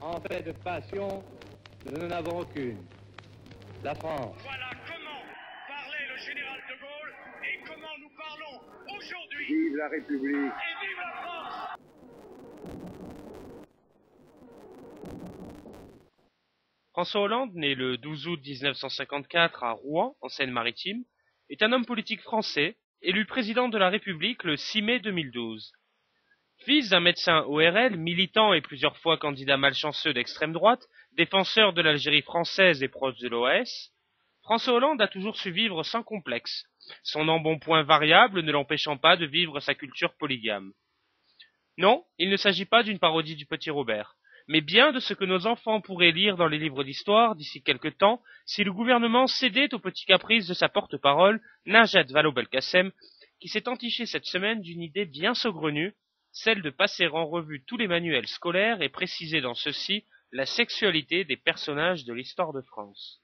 En fait de passion, nous n'en avons aucune. La France. Voilà comment parlait le général de Gaulle et comment nous parlons aujourd'hui. Vive la République. Et vive la France. François Hollande, né le 12 août 1954 à Rouen, en Seine-Maritime, est un homme politique français, élu président de la République le 6 mai 2012. Fils d'un médecin ORL, militant et plusieurs fois candidat malchanceux d'extrême droite, défenseur de l'Algérie française et proche de l'OAS, François Hollande a toujours su vivre sans complexe, son embonpoint variable ne l'empêchant pas de vivre sa culture polygame. Non, il ne s'agit pas d'une parodie du Petit Robert, mais bien de ce que nos enfants pourraient lire dans les livres d'histoire d'ici quelque temps si le gouvernement cédait aux petits caprices de sa porte-parole, Najat Vallaud-Belkacem, qui s'est entiché cette semaine d'une idée bien saugrenue, celle de passer en revue tous les manuels scolaires et préciser dans ceux-ci la sexualité des personnages de l'histoire de France.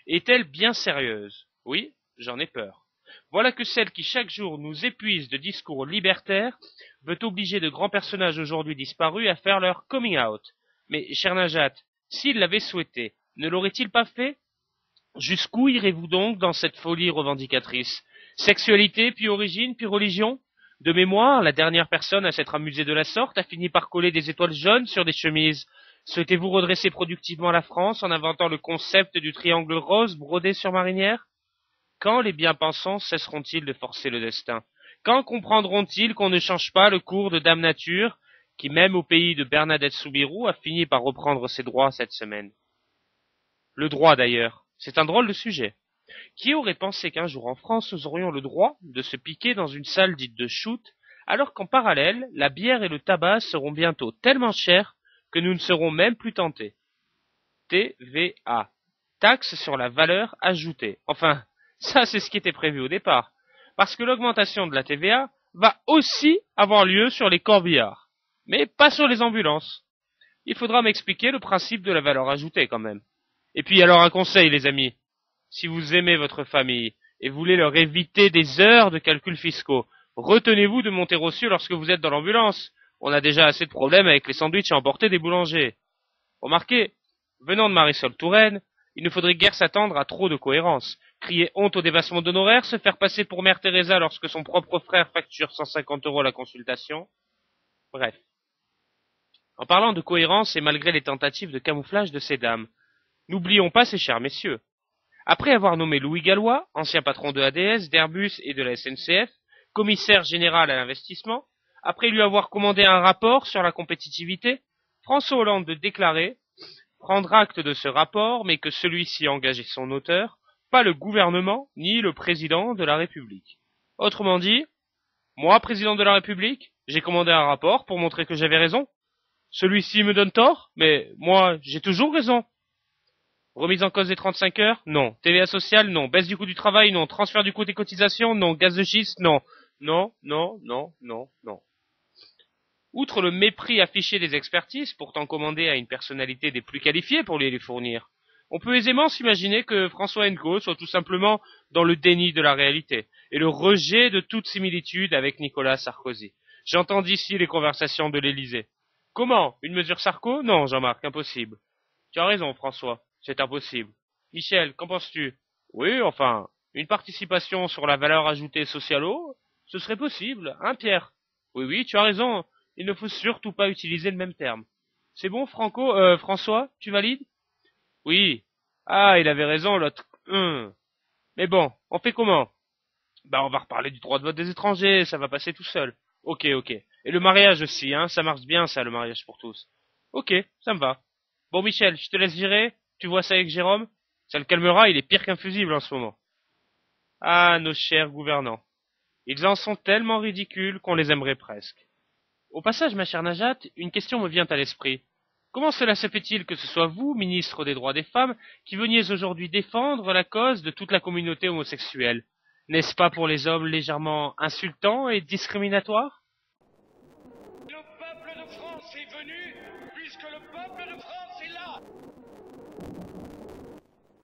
Est-elle bien sérieuse? Oui, j'en ai peur. Voilà que celle qui chaque jour nous épuise de discours libertaires veut obliger de grands personnages aujourd'hui disparus à faire leur coming out. Mais, cher Najat, s'il l'avait souhaité, ne l'aurait-il pas fait? Jusqu'où irez-vous donc dans cette folie revendicatrice? Sexualité, puis origine, puis religion? De mémoire, la dernière personne à s'être amusée de la sorte a fini par coller des étoiles jaunes sur des chemises. Souhaitez-vous redresser productivement la France en inventant le concept du triangle rose brodé sur marinière? Quand les bien-pensants cesseront-ils de forcer le destin? Quand comprendront-ils qu'on ne change pas le cours de Dame Nature, qui même au pays de Bernadette Soubirous a fini par reprendre ses droits cette semaine? Le droit d'ailleurs, c'est un drôle de sujet. Qui aurait pensé qu'un jour en France nous aurions le droit de se piquer dans une salle dite de shoot, alors qu'en parallèle, la bière et le tabac seront bientôt tellement chers que nous ne serons même plus tentés. TVA, taxe sur la valeur ajoutée. Enfin, ça c'est ce qui était prévu au départ, parce que l'augmentation de la TVA va aussi avoir lieu sur les corbillards, mais pas sur les ambulances. Il faudra m'expliquer le principe de la valeur ajoutée quand même. Et puis alors un conseil les amis, si vous aimez votre famille et voulez leur éviter des heures de calculs fiscaux, retenez-vous de monter aux cieux lorsque vous êtes dans l'ambulance. On a déjà assez de problèmes avec les sandwichs à emporter des boulangers. Remarquez, venant de Marisol Touraine, il ne faudrait guère s'attendre à trop de cohérence. Crier honte au dépassement d'honoraires, se faire passer pour Mère Teresa lorsque son propre frère facture 150 € la consultation. Bref. En parlant de cohérence et malgré les tentatives de camouflage de ces dames, n'oublions pas ces chers messieurs. Après avoir nommé Louis Gallois, ancien patron de ADS, d'Airbus et de la SNCF, commissaire général à l'investissement, après lui avoir commandé un rapport sur la compétitivité, François Hollande de déclarer prendre acte de ce rapport, mais que celui-ci engageait son auteur, pas le gouvernement ni le président de la République. Autrement dit, moi, président de la République, j'ai commandé un rapport pour montrer que j'avais raison. Celui-ci me donne tort, mais moi, j'ai toujours raison. Remise en cause des 35 heures? Non. TVA sociale? Non. Baisse du coût du travail? Non. Transfert du coût des cotisations? Non. Gaz de schiste? Non. Non, non, non, non, non. Outre le mépris affiché des expertises, pourtant commandées à une personnalité des plus qualifiées pour les fournir, on peut aisément s'imaginer que François Hennequot soit tout simplement dans le déni de la réalité et le rejet de toute similitude avec Nicolas Sarkozy. J'entends d'ici les conversations de l'Élysée. Comment? Une mesure Sarko? Non, Jean-Marc, impossible. Tu as raison, François, c'est impossible. Michel, qu'en penses-tu? Oui, enfin, une participation sur la valeur ajoutée socialo, ce serait possible, hein, Pierre? Oui, oui, tu as raison, il ne faut surtout pas utiliser le même terme. C'est bon, François, tu valides? Oui. Ah, il avait raison, l'autre. Mais bon, on fait comment? Bah, on va reparler du droit de vote des étrangers, ça va passer tout seul. Ok, ok. Et le mariage aussi, hein, ça marche bien, ça, le mariage pour tous. Ok, ça me va. Bon, Michel, je te laisse virer, tu vois ça avec Jérôme? Ça le calmera, il est pire qu'un fusible en ce moment. Ah, nos chers gouvernants. Ils en sont tellement ridicules qu'on les aimerait presque. Au passage, ma chère Najat, une question me vient à l'esprit. Comment cela se fait-il que ce soit vous, ministre des droits des femmes, qui veniez aujourd'hui défendre la cause de toute la communauté homosexuelle? N'est-ce pas pour les hommes légèrement insultant et discriminatoire?